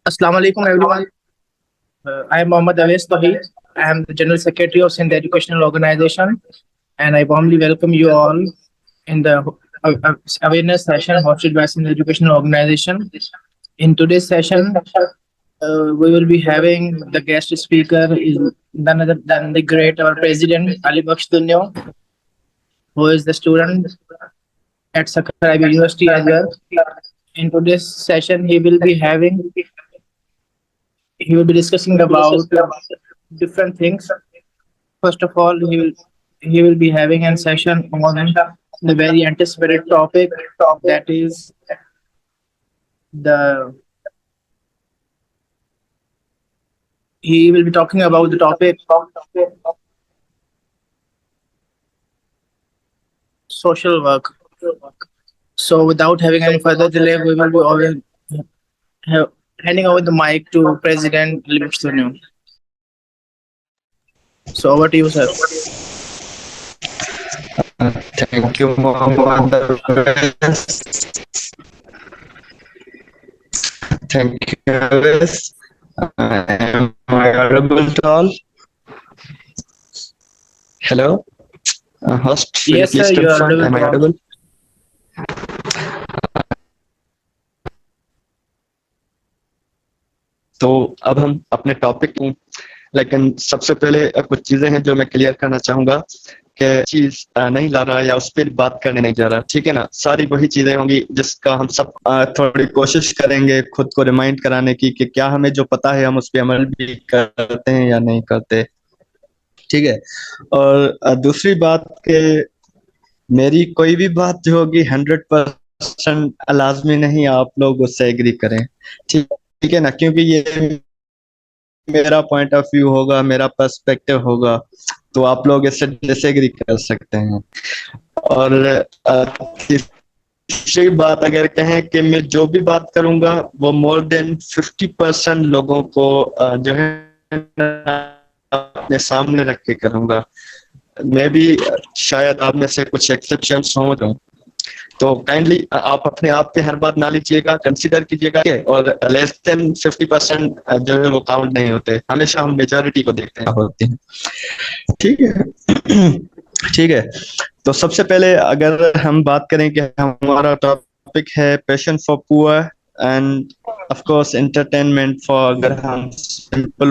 Assalamu alaikum everyone. I am Mohammad Aves Tawheed. I am the General Secretary of Sindh Educational Organization, and I warmly welcome you all in the awareness session hosted by Sindh Educational Organization. In today's session, we will be having the guest speaker is none other than the great our President Ali Baksh Dunyo, who is the student at Sakkara University as well. In today's session, he will be discussing about different things. First of all, he will be having a session on the very anticipated topic, that is the he will be talking about the topic social work. So without having any further delay, we will be have, handing over the mic to President Libs. So over to you, sir. Thank you, Mohammed. Thank you, Avis. Am I audible to all? Hello? Host, will you Yes, sir, please you are confirm? audible Am to I all. audible? तो अब हम अपने topic, लेकिन सबसे पहले कुछ चीजें हैं जो मैं क्लियर करना चाहूंगा कि चीज नहीं ला रहा या उस पर बात करने नहीं जा रहा, ठीक है ना। सारी वही चीजें होंगी जिसका हम सब थोड़ी कोशिश करेंगे खुद को रिमाइंड कराने की कि क्या हमें जो पता है हम उस पर अमल भी करते हैं या नहीं करते, ठीक है। और दूसरी बात के मेरी कोई भी बात जो होगी 100% लाजमी नहीं आप लोग उससे एग्री करें, ठीक ठीक है ना, क्योंकि ये मेरा पॉइंट ऑफ व्यू होगा, मेरा पर्सपेक्टिव होगा, तो आप लोग इससे डिसएग्री कर सकते हैं। और तीसरी बात अगर कहें कि मैं जो भी बात करूंगा वो मोर देन 50% लोगों को जो है अपने सामने रख के करूंगा। मैं भी शायद आप में से कुछ एक्सेप्शंस हों, तो काइंडली आप अपने आप पे हर बात ना लीजिएगा, कंसीडर कीजिएगा, और लेस देन 50% जो है वो काउंट नहीं होते, हमेशा हम मेजॉरिटी को देखते हैं होते हैं, ठीक है। ठीक है, तो सबसे पहले अगर हम बात करें कि हमारा टॉपिक है passion for poor end of course entertainment for, अगर हम सिंपल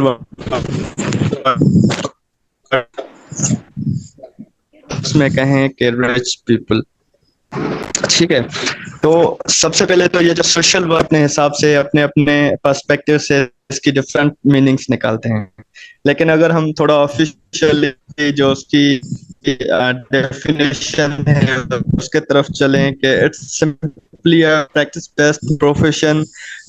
उसमें कहें कि रिच पीपल, ठीक है। तो सबसे पहले तो ये जो सोशल वर्क अपने हिसाब से अपने अपने पर्सपेक्टिव से इसकी डिफरेंट मीनिंग्स निकालते हैं, लेकिन अगर हम थोड़ा ऑफिशियली जो उसकी डेफिनेशन है उसके तरफ चलें कि it's simply a practice based profession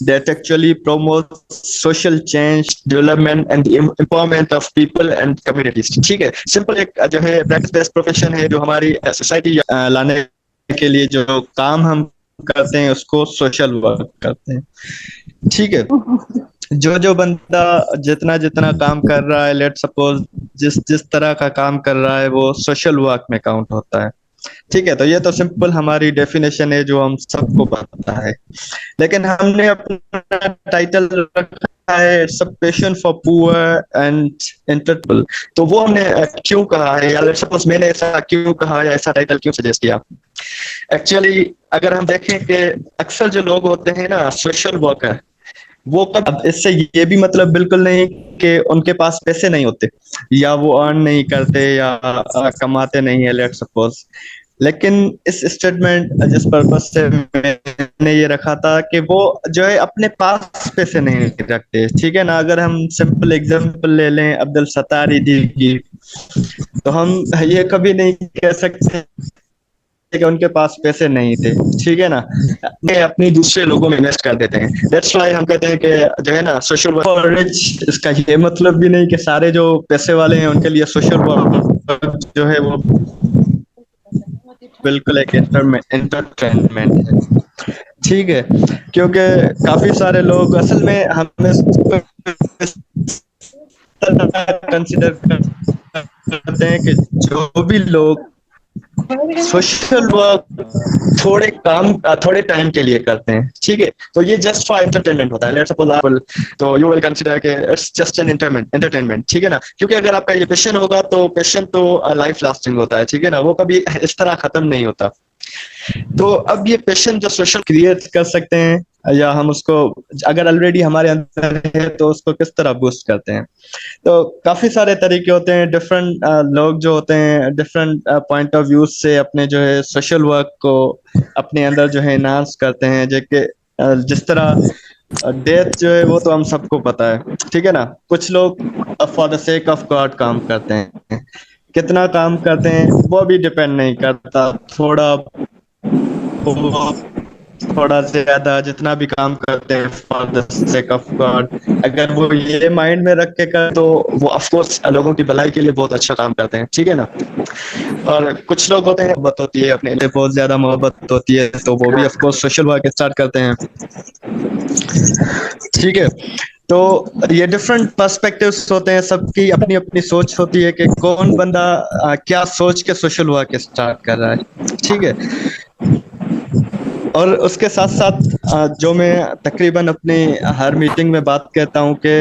that actually promote social change development and empowerment of people and communities, ठीक है। सिंपल एक जो है प्रैक्टिस बेस्ड प्रोफेशन है जो हमारी सोसाइटी लाने के लिए जो काम हम करते हैं उसको सोशल वर्क करते हैं, ठीक है। जो जो बंदा जितना जितना काम कर रहा है, लेट सपोज जिस जिस तरह का काम कर रहा है वो सोशल वर्क में काउंट होता है, ठीक है। तो ये तो सिंपल हमारी डेफिनेशन है जो हम सबको पता है, लेकिन हमने अपना टाइटल रखा है it's a passion for poor and entertainable. तो वो हमने क्यों कहा है, या लेट सपोज मैंने ऐसा क्यों कहा या ऐसा टाइटल क्यों सजेस्ट किया। एक्चुअली अगर हम देखें कि अक्सर जो लोग होते हैं ना सोशल वर्कर, वो कब, अब इससे ये भी मतलब बिल्कुल नहीं कि उनके पास पैसे नहीं होते या वो अर्न नहीं करते या कमाते नहीं है, लेट सपोज, लेकिन इस स्टेटमेंट जिस पर्पस से मैंने ये रखा था कि वो जो है अपने पास पैसे नहीं रखते, ठीक है ना। अगर हम सिंपल एग्जांपल ले लें अब्दुल सत्तार दी की, तो हम ये कभी नहीं कह सकते कि उनके पास पैसे नहीं थे, ठीक है ना। ये अपनी दूसरे लोगों में इन्वेस्ट कर देते हैं, दैट्स व्हाई हम कहते हैं कि जो है ना सोशल वर्क फॉर रिच, इसका ये मतलब भी नहीं कि सारे जो पैसे वाले हैं उनके लिए सोशल वर्क जो है वो बिल्कुल एक एंटरटेनमेंट है, ठीक है। क्योंकि काफी सारे लोग असल में हमें कंसिडर करते हैं कि जो भी लोग सोशल वर्क थोड़े टाइम के लिए करते हैं, ठीक है। तो ये जस्ट फॉर एंटरटेनमेंट होता है, लेट्स सपोज आप, तो यू विल कंसिडर के इट्स जस्ट एन एंटरटेनमेंट, ठीक है ना। क्योंकि अगर आपका ये पैशन होगा तो पैशन तो लाइफ लास्टिंग होता है, ठीक है ना, वो कभी इस तरह खत्म नहीं होता। तो अब ये पैशन जो सोशल क्रिएट कर सकते हैं, या हम उसको अगर ऑलरेडी हमारे अंदर है तो उसको किस तरह बूस्ट करते हैं। तो काफी सारे तरीके होते हैं, डिफरेंट लोग जो होते हैं डिफरेंट पॉइंट ऑफ व्यू से अपने जो है सोशल वर्क को अपने अंदर जो है एनहांस करते हैं। जिस तरह डेथ जो है वो तो हम सबको पता है, ठीक है ना। कुछ लोग for the sake of God काम करते हैं, कितना काम करते हैं वो भी डिपेंड नहीं करता, थोड़ा बहुत, थोड़ा ज्यादा, जितना भी काम करते हैं for the sake of God, अगर वो ये माइंड में रख के कर तो वो ऑफ कोर्स लोगों की भलाई के लिए बहुत अच्छा काम करते हैं, ठीक है ना। और कुछ लोग होते हैं मोहब्बत होती है, अपने लिए बहुत ज्यादा मोहब्बत होती है, तो वो भी of course social work start करते हैं, ठीक है। तो ये डिफरेंट पर्सपेक्टिव्स होते हैं, सबकी अपनी अपनी सोच होती है कि कौन बंदा क्या सोच के सोशल वर्क स्टार्ट कर रहा है, ठीक है। और उसके साथ साथ जो मैं तकरीबन अपनी हर मीटिंग में बात करता हूँ कि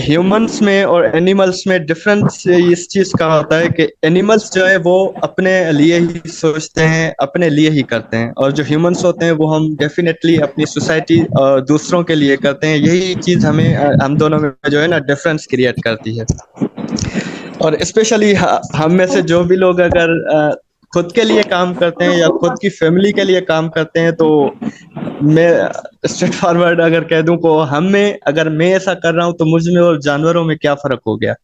ह्यूमंस में और एनिमल्स में डिफरेंस इस चीज का होता है कि एनिमल्स जो है वो अपने लिए ही सोचते हैं, अपने लिए ही करते हैं, और जो ह्यूमंस होते हैं वो हम डेफिनेटली अपनी सोसाइटी और दूसरों के लिए करते हैं। यही चीज हमें हम दोनों में जो है ना डिफरेंस क्रिएट करती है। और स्पेशली हम में से जो भी लोग अगर खुद के लिए काम करते हैं या खुद की फैमिली के लिए काम करते हैं, तो मैं स्ट्रेट फॉरवर्ड अगर कह दूं को हम में, अगर मैं ऐसा कर रहा हूं तो मुझ में और जानवरों में क्या फर्क हो गया,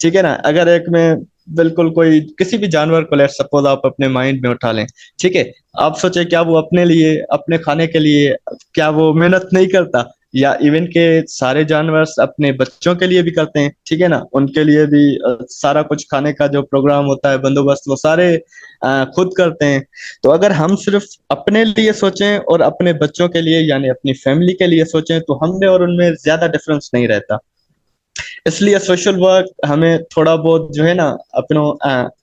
ठीक है ना। अगर एक में बिल्कुल कोई किसी भी जानवर को लेट सपोज आप अपने माइंड में उठा लें, ठीक है। आप सोचे क्या वो अपने लिए, अपने खाने के लिए क्या वो मेहनत नहीं करता, या इवन के सारे जानवर अपने बच्चों के लिए भी करते हैं, ठीक है ना। उनके लिए भी सारा कुछ खाने का जो प्रोग्राम होता है, बंदोबस्त, वो सारे खुद करते हैं। तो अगर हम सिर्फ अपने लिए सोचें और अपने बच्चों के लिए यानी अपनी फैमिली के लिए सोचें तो हमने और उनमें ज्यादा डिफरेंस नहीं रहता। इसलिए सोशल वर्क हमें थोड़ा बहुत जो है ना अपनों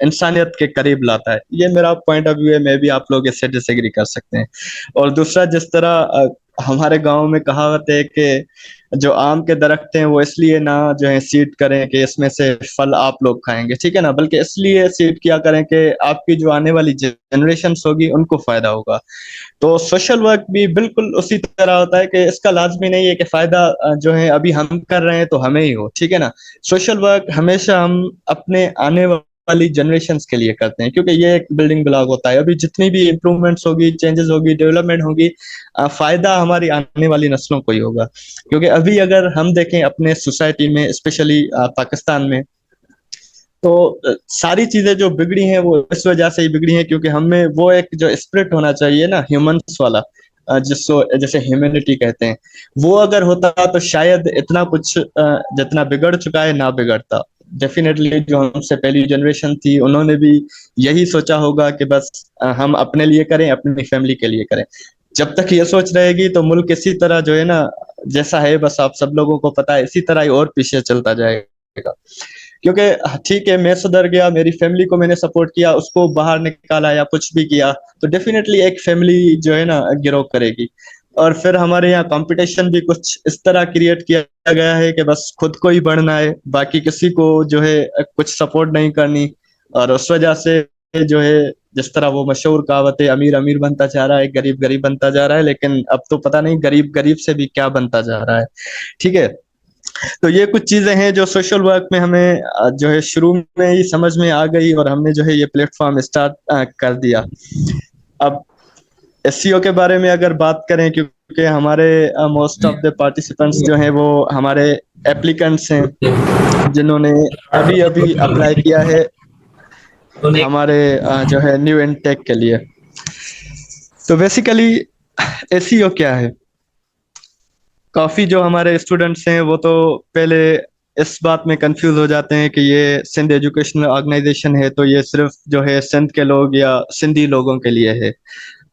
इंसानियत के करीब लाता है। ये मेरा पॉइंट ऑफ व्यू है, मे भी आप लोग इससे डिसएग्री कर सकते हैं। और दूसरा, जिस तरह हमारे गांव में कहावत है कि जो आम के दरख्त हैं वो इसलिए ना जो है सीड करें कि इसमें से फल आप लोग खाएंगे, ठीक है ना, बल्कि इसलिए सीड किया करें कि आपकी जो आने वाली जनरेशन होगी उनको फायदा होगा। तो सोशल वर्क भी बिल्कुल उसी तरह होता है कि इसका लाजमी नहीं है कि फायदा जो है अभी हम कर रहे हैं तो हमें ही हो, ठीक है ना। सोशल वर्क हमेशा हम अपने आने वाली जनरेशन्स के लिए करते हैं, क्योंकि ये एक बिल्डिंग ब्लॉक होता है। अभी जितनी भी इम्प्रूवमेंट्स होगी, चेंजेस होगी, डेवलपमेंट होगी, फायदा हमारी आने वाली नस्लों को ही होगा। क्योंकि अभी अगर हम देखें अपने सोसाइटी में, स्पेशली पाकिस्तान में, तो सारी चीजें जो बिगड़ी हैं वो इस वजह से ही बिगड़ी हैं क्योंकि हमें वो एक जो स्पिरिट होना चाहिए ना ह्यूमंस वाला, जिसको जैसे ह्यूमैनिटी कहते हैं, वो अगर होता तो शायद इतना कुछ जितना बिगड़ चुका है ना बिगड़ता। डेफिनेटली जो हमसे पहली जनरेशन थी उन्होंने भी यही सोचा होगा कि बस हम अपने लिए करें, अपनी फैमिली के लिए करें। जब तक ये सोच रहेगी तो मुल्क इसी तरह जो है ना जैसा है, बस आप सब लोगों को पता है, इसी तरह ही और पीछे चलता जाएगा। क्योंकि ठीक है, मैं सुधर गया, मेरी फैमिली को मैंने सपोर्ट किया, उसको बाहर निकाला या कुछ भी किया, तो डेफिनेटली एक फैमिली जो है ना गिरो करेगी। और फिर हमारे यहाँ कंपटीशन भी कुछ इस तरह क्रिएट किया गया है कि बस खुद को ही बढ़ना है, बाकी किसी को जो है कुछ सपोर्ट नहीं करनी। और उस वजह से जो है जिस तरह वो मशहूर कहावत है, अमीर अमीर बनता जा रहा है, गरीब गरीब बनता जा रहा है, लेकिन अब तो पता नहीं गरीब गरीब से भी क्या बनता जा रहा है, ठीक है। तो ये कुछ चीजें हैं जो सोशल वर्क में हमें जो है शुरू में ही समझ में आ गई और हमने जो है ये प्लेटफॉर्म स्टार्ट कर दिया। अब एसईओ के बारे में अगर बात करें, क्योंकि हमारे मोस्ट ऑफ द पार्टिसिपेंट्स जो हैं वो हमारे एप्लीकेंट्स हैं जिन्होंने अभी अभी अप्लाई किया है हमारे जो है न्यू इनटेक के लिए। तो बेसिकली एसईओ क्या है? काफी जो हमारे स्टूडेंट्स हैं वो तो पहले इस बात में कंफ्यूज हो जाते हैं कि ये सिंध एजुकेशनल ऑर्गेनाइजेशन है तो ये सिर्फ जो है सिंध के लोग या सिंधी लोगों के लिए है।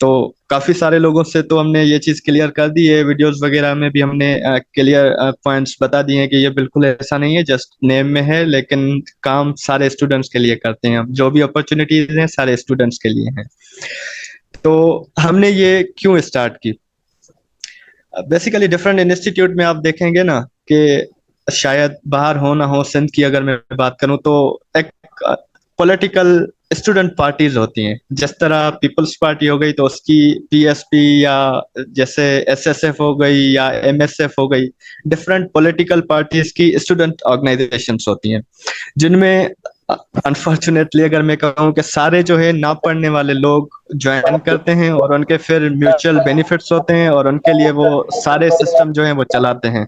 तो काफी सारे लोगों से तो हमने ये चीज क्लियर कर दी है, वीडियोस वगैरह में भी हमने क्लियर पॉइंट्स बता दिए हैं कि ये बिल्कुल ऐसा नहीं है, जस्ट नेम में है, लेकिन काम सारे स्टूडेंट्स के लिए करते हैं हम, जो भी अपॉर्चुनिटीज हैं सारे स्टूडेंट्स के लिए हैं। तो हमने ये क्यों स्टार्ट की? बेसिकली डिफरेंट इंस्टीट्यूट में आप देखेंगे ना कि शायद बाहर हो ना हो, सिंध की अगर मैं बात करूं तो एक पॉलिटिकल स्टूडेंट पार्टीज होती हैं। जिस तरह पीपल्स पार्टी हो गई तो उसकी पीएसपी, या जैसे एसएसएफ हो गई या एमएसएफ हो गई, डिफरेंट पॉलिटिकल पार्टीज की स्टूडेंट ऑर्गेनाइजेशंस होती हैं, जिनमें अनफॉर्चुनेटली अगर मैं कहूँ कि सारे जो है ना पढ़ने वाले लोग ज्वाइन करते हैं, और उनके फिर म्यूचुअल बेनिफिट्स होते हैं, और उनके लिए वो सारे सिस्टम जो है वो चलाते हैं।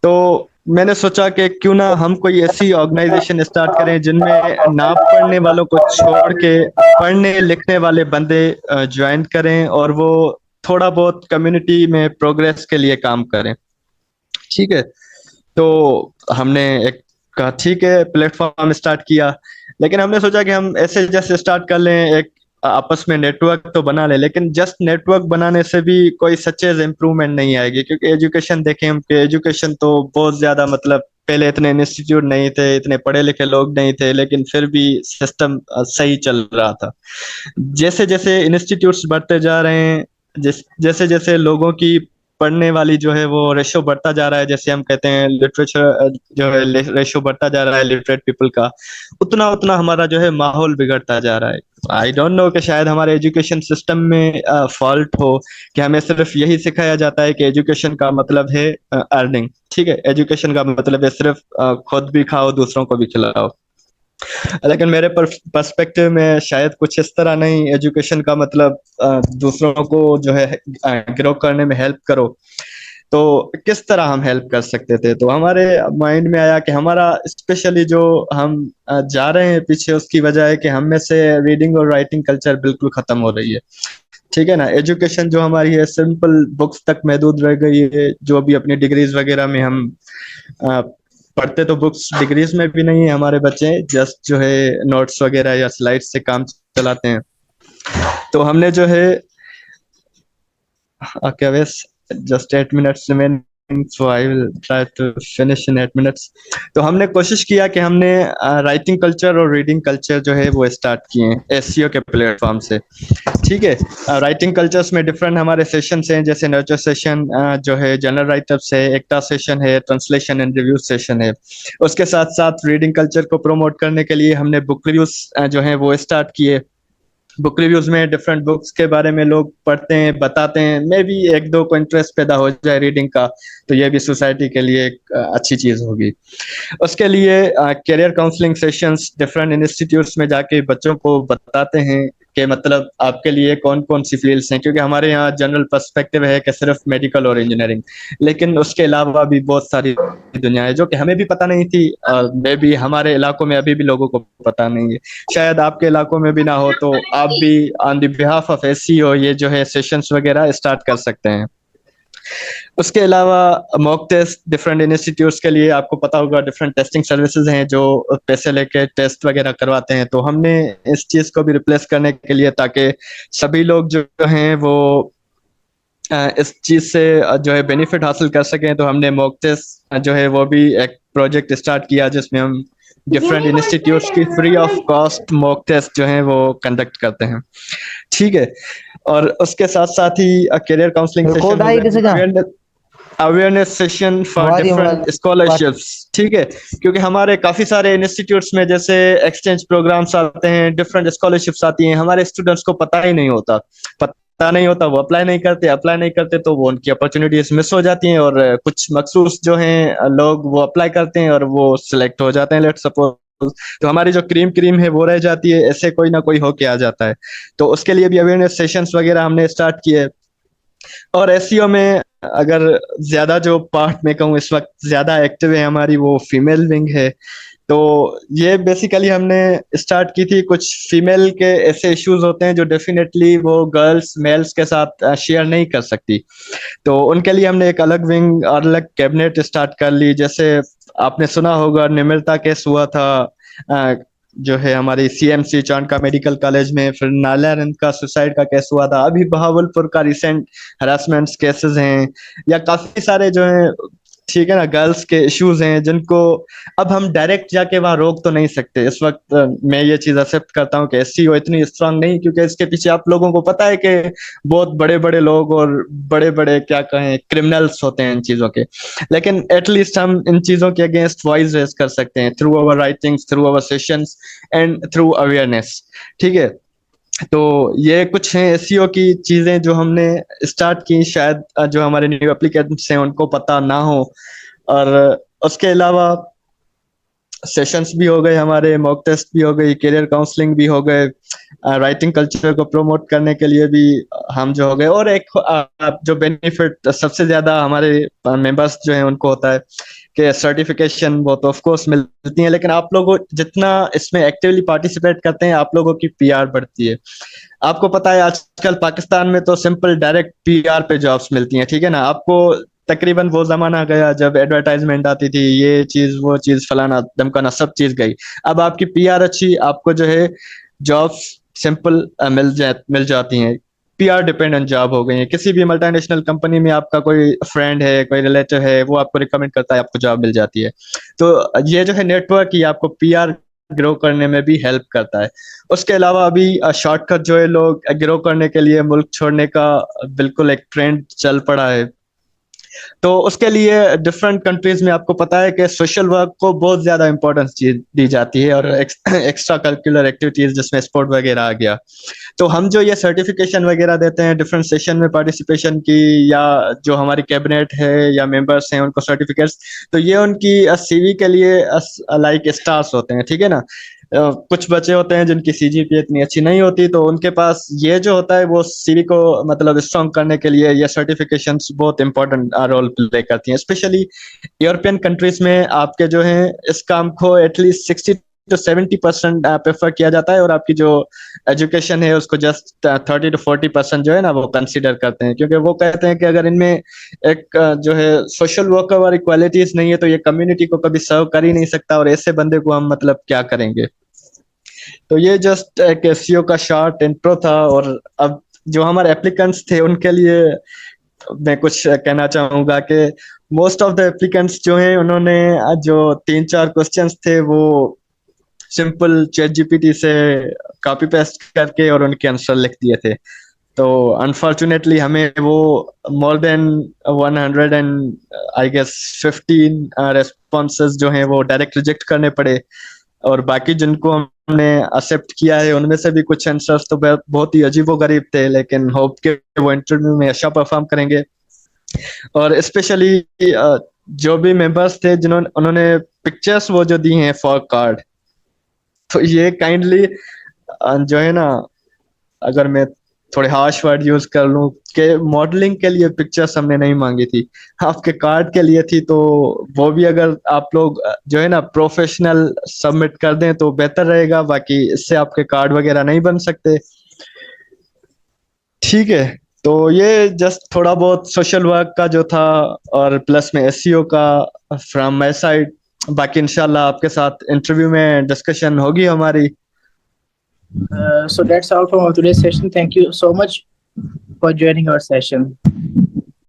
तो मैंने सोचा कि क्यों ना हम कोई ऐसी ऑर्गेनाइजेशन स्टार्ट करें जिनमें ना पढ़ने वालों को छोड़ के पढ़ने लिखने वाले बंदे ज्वाइन करें, और वो थोड़ा बहुत कम्युनिटी में प्रोग्रेस के लिए काम करें। ठीक है, तो हमने एक कहा ठीक है, प्लेटफॉर्म स्टार्ट किया, लेकिन हमने सोचा कि हम ऐसे जैसे स्टार्ट कर लें, एक आपस में नेटवर्क तो बना ले, लेकिन जस्ट नेटवर्क बनाने से भी कोई सचेज इम्प्रूवमेंट नहीं आएगी, क्योंकि एजुकेशन देखें हम कि एजुकेशन तो बहुत ज्यादा, मतलब पहले इतने इंस्टीट्यूट नहीं थे, इतने पढ़े लिखे लोग नहीं थे, लेकिन फिर भी सिस्टम सही चल रहा था। जैसे जैसे इंस्टीट्यूट्स बढ़ते जा रहे हैं, जैसे जैसे लोगों की पढ़ने वाली जो है वो रेशो बढ़ता जा रहा है, जैसे हम कहते हैं लिटरेचर जो है रेशो बढ़ता जा रहा है लिटरेट पीपल का, उतना उतना हमारा जो है माहौल बिगड़ता जा रहा है। आई डोंट नो कि शायद हमारे एजुकेशन सिस्टम में फॉल्ट हो, कि हमें सिर्फ यही सिखाया जाता है कि एजुकेशन का मतलब है अर्निंग। ठीक है, एजुकेशन का मतलब है सिर्फ खुद भी खाओ दूसरों को भी खिलाओ, लेकिन मेरे पर्सपेक्टिव में शायद कुछ इस तरह नहीं। एजुकेशन का मतलब दूसरों को जो है ग्रो करने में हेल्प करो। तो किस तरह हम हेल्प कर सकते थे? तो हमारे माइंड में आया कि हमारा स्पेशली जो हम जा रहे हैं पीछे, उसकी वजह है कि हम में से रीडिंग और राइटिंग कल्चर बिल्कुल खत्म हो रही है। ठीक है ना, एजुकेशन जो हमारी है सिंपल बुक्स तक महदूद रह गई है। जो भी अपनी डिग्रीज वगैरह में हम अ, पढ़ते, तो बुक्स डिग्रीज में भी नहीं है, हमारे बच्चे जस्ट जो है नोट्स वगैरह या स्लाइड्स से काम चलाते हैं। तो हमने जो है okay, just 8 minutes remaining, so I will try to finish in 8 minutes. तो हमने कोशिश किया कि हमने राइटिंग कल्चर और रीडिंग कल्चर जो है वो स्टार्ट किए हैं एसईओ के प्लेटफॉर्म से। ठीक है, राइटिंग कल्चर्स में डिफरेंट हमारे सेशंस हैं, जैसे नर्चर सेशन जो है, जनरल राइटअप्स है, एक्टा सेशन है, ट्रांसलेशन एंड रिव्यू सेशन है। उसके साथ साथ रीडिंग कल्चर को प्रमोट करने के लिए हमने बुक रिव्यूज जो है वो स्टार्ट किए। बुक रिव्यूज में डिफरेंट बुक्स के बारे में लोग पढ़ते हैं, बताते हैं, मे भी एक दो को इंटरेस्ट पैदा हो जाए रीडिंग का, तो ये भी सोसाइटी के लिए एक अच्छी चीज होगी। उसके लिए career counselling sessions different institutes में जाके बच्चों को बताते हैं कि मतलब आपके लिए कौन कौन सी फील्ड्स हैं, क्योंकि हमारे यहाँ जनरल पर्सपेक्टिव है कि सिर्फ मेडिकल और इंजीनियरिंग, लेकिन उसके अलावा भी बहुत सारी दुनिया है जो कि हमें भी पता नहीं थी, और मे भी हमारे इलाकों में अभी भी लोगों को पता नहीं है। शायद आपके इलाकों में भी ना हो, तो आप भी on the behalf of SEO ये जो है सेशंस वगैरह स्टार्ट कर सकते हैं। उसके अलावा मॉक टेस्ट डिफरेंट इंस्टीट्यूट्स के लिए, आपको पता होगा डिफरेंट टेस्टिंग सर्विसेज हैं जो पैसे लेके टेस्ट वगैरह करवाते हैं, तो हमने इस चीज को भी रिप्लेस करने के लिए, ताकि सभी लोग जो हैं वो इस चीज से जो है बेनिफिट हासिल कर सकें, तो हमने मॉक टेस्ट जो है वो भी एक प्रोजेक्ट स्टार्ट किया, जिसमें हम डिफरेंट इंस्टीट्यूट्स की free of cost mock test जो है वो कंडक्ट करते हैं। ठीक है, और उसके साथ साथ ही career counselling session, awareness session for different scholarships. ठीक है, क्योंकि हमारे काफी सारे इंस्टीट्यूट्स में जैसे एक्सचेंज प्रोग्राम्स आते हैं, डिफरेंट स्कॉलरशिप्स आती हैं, हमारे स्टूडेंट्स को पता ही नहीं होता, वो अप्लाई नहीं करते तो वो उनकी अपॉर्चुनिटीज मिस हो जाती हैं, और कुछ मखसूस जो हैं लोग वो अप्लाई करते हैं और वो सिलेक्ट हो जाते हैं, लेट सपोज, तो हमारी जो क्रीम है वो रह जाती है, ऐसे कोई ना कोई होके आ जाता है। तो उसके लिए भी अवेयरनेस सेशंस वगैरह हमने स्टार्ट किए। और एसईओ में अगर ज्यादा जो पार्ट में कहूँ इस वक्त ज्यादा एक्टिव है हमारी, वो फीमेल विंग है। तो ये बेसिकली हमने स्टार्ट की थी, कुछ फीमेल के ऐसे इश्यूज होते हैं जो डेफिनेटली वो गर्ल्स मेल्स के साथ शेयर नहीं कर सकती, तो उनके लिए हमने एक अलग विंग और अलग कैबिनेट स्टार्ट कर ली। जैसे आपने सुना होगा निमिरता केस हुआ था जो है हमारी सीएमसी चाणका मेडिकल कॉलेज में, फिर नालानंद का सुसाइड का केस हुआ था, अभी बहावलपुर का रिसेंट हरासमेंट केसेस हैं, या काफी सारे जो है, ठीक है ना, गर्ल्स के इश्यूज हैं जिनको अब हम डायरेक्ट जाके वहां रोक तो नहीं सकते। इस वक्त मैं ये चीज एक्सेप्ट करता हूँ कि एससीओ इतनी स्ट्रांग नहीं, क्योंकि इसके पीछे आप लोगों को पता है कि बहुत बड़े बड़े लोग और बड़े बड़े क्या कहें क्रिमिनल्स होते हैं इन चीजों के। लेकिन एटलीस्ट हम इन चीजों के अगेंस्ट वॉइस रेज कर सकते हैं through our writings, through our sessions and through awareness. ठीक है, तो ये कुछ हैं एसईओ की चीजें जो हमने स्टार्ट की, शायद जो हमारे न्यू एप्लीकेंट्स हैं उनको पता ना हो। और उसके अलावा सेशंस भी हो गए हमारे, मॉक टेस्ट भी हो गई, करियर काउंसलिंग भी हो गए, राइटिंग कल्चर को प्रमोट करने के लिए भी हम जो हो गए। और एक जो बेनिफिट सबसे ज्यादा हमारे मेंबर्स जो हैं उनको होता है कि सर्टिफिकेशन वो तो ऑफ कोर्स मिलती है, लेकिन आप लोग जितना इसमें एक्टिवली पार्टिसिपेट करते हैं आप लोगों की पीआर बढ़ती है। आपको पता है आजकल पाकिस्तान में तो सिंपल डायरेक्ट पीआर पे जॉब्स मिलती हैं, ठीक है ना। आपको तकरीबन वो जमाना गया जब एडवर्टाइजमेंट आती थी, ये चीज वो चीज फलाना धमकाना सब चीज गई। अब आपकी पीआर अच्छी, आपको जो है जॉब्स सिंपल मिल जाती हैं। पीआर डिपेंडेंट जॉब हो गई है, किसी भी मल्टीनेशनल कंपनी में आपका कोई फ्रेंड है, कोई रिलेटिव है, वो आपको रिकमेंड करता है, आपको जॉब मिल जाती है। तो ये जो है नेटवर्क ही आपको पीआर ग्रो करने में भी हेल्प करता है। उसके अलावा अभी शॉर्टकट जो है, लोग ग्रो करने के लिए मुल्क छोड़ने का बिल्कुल एक ट्रेंड चल पड़ा है। तो उसके लिए डिफरेंट कंट्रीज में आपको पता है कि सोशल वर्क को बहुत ज्यादा इंपॉर्टेंस दी जाती है, और एक्स्ट्रा करिकुलर एक्टिविटीज जिसमें स्पोर्ट वगैरह आ गया। तो हम जो ये सर्टिफिकेशन वगैरह देते हैं डिफरेंट सेशन में पार्टिसिपेशन की, या जो हमारी कैबिनेट है या मेंबर्स हैं उनको सर्टिफिकेट्स, तो ये उनकी सीवी के लिए लाइक स्टार्स होते हैं, ठीक है ना। कुछ बच्चे होते हैं जिनकी सीजीपीए इतनी अच्छी नहीं होती, तो उनके पास ये जो होता है वो सीवी को मतलब स्ट्रॉन्ग करने के लिए ये सर्टिफिकेशंस बहुत इंपॉर्टेंट रोल प्ले करती हैं। स्पेशली यूरोपियन कंट्रीज में आपके जो है इस काम को एटलीस्ट 60 to 70% प्रेफर किया जाता है, और आपकी जो एजुकेशन है उसको जस्ट 30 to 40% जो है ना वो कंसिडर करते हैं, क्योंकि वो कहते हैं कि अगर इनमें एक जो है सोशल वर्कर वाली क्वालिटीज नहीं है तो ये कम्युनिटी को कभी सर्व कर ही नहीं सकता, और ऐसे बंदे को हम मतलब क्या करेंगे। तो ये जस्ट एक एसईओ का शॉर्ट इंट्रो था। और अब जो हमारे एप्लीकेंट्स थे उनके लिए मैं कुछ कहना चाहूंगा कि मोस्ट ऑफ द एप्लीकेंट्स जो हैं उन्होंने जो 3-4 क्वेश्चंस थे वो सिंपल चैट जीपीटी से कॉपी पेस्ट करके और उनके आंसर लिख दिए थे। तो अनफॉर्चुनेटली हमें वो more than 100 and I guess 15 responses जो हैं वो डायरेक्ट रिजेक्ट करने पड़े, और बाकी जिनको हमने एक्सेप्ट किया है उनमें से भी कुछ आंसर्स तो बहुत ही अजीबोगरीब थे, लेकिन होप के वो इंटरव्यू में अच्छा परफॉर्म करेंगे। और स्पेशली जो भी मेंबर्स थे जिन्होंने उन्होंने पिक्चर्स वो जो दी हैं फॉर कार्ड, तो ये काइंडली जो है ना, अगर मैं थोड़े हार्श वर्ड यूज कर लूं कि मॉडलिंग के लिए पिक्चर्स हमने नहीं मांगी थी, आपके कार्ड के लिए थी। तो वो भी अगर आप लोग जो है ना प्रोफेशनल सबमिट कर दें तो बेहतर रहेगा, बाकी इससे आपके कार्ड वगैरह नहीं बन सकते। ठीक है, तो ये जस्ट थोड़ा बहुत सोशल वर्क का जो था, और प्लस में एसईओ का फ्रॉम माय साइड। बाकी इंशाल्लाह आपके साथ इंटरव्यू में डिस्कशन होगी हमारी। So that's all from our today's session. Thank you so much for joining our session.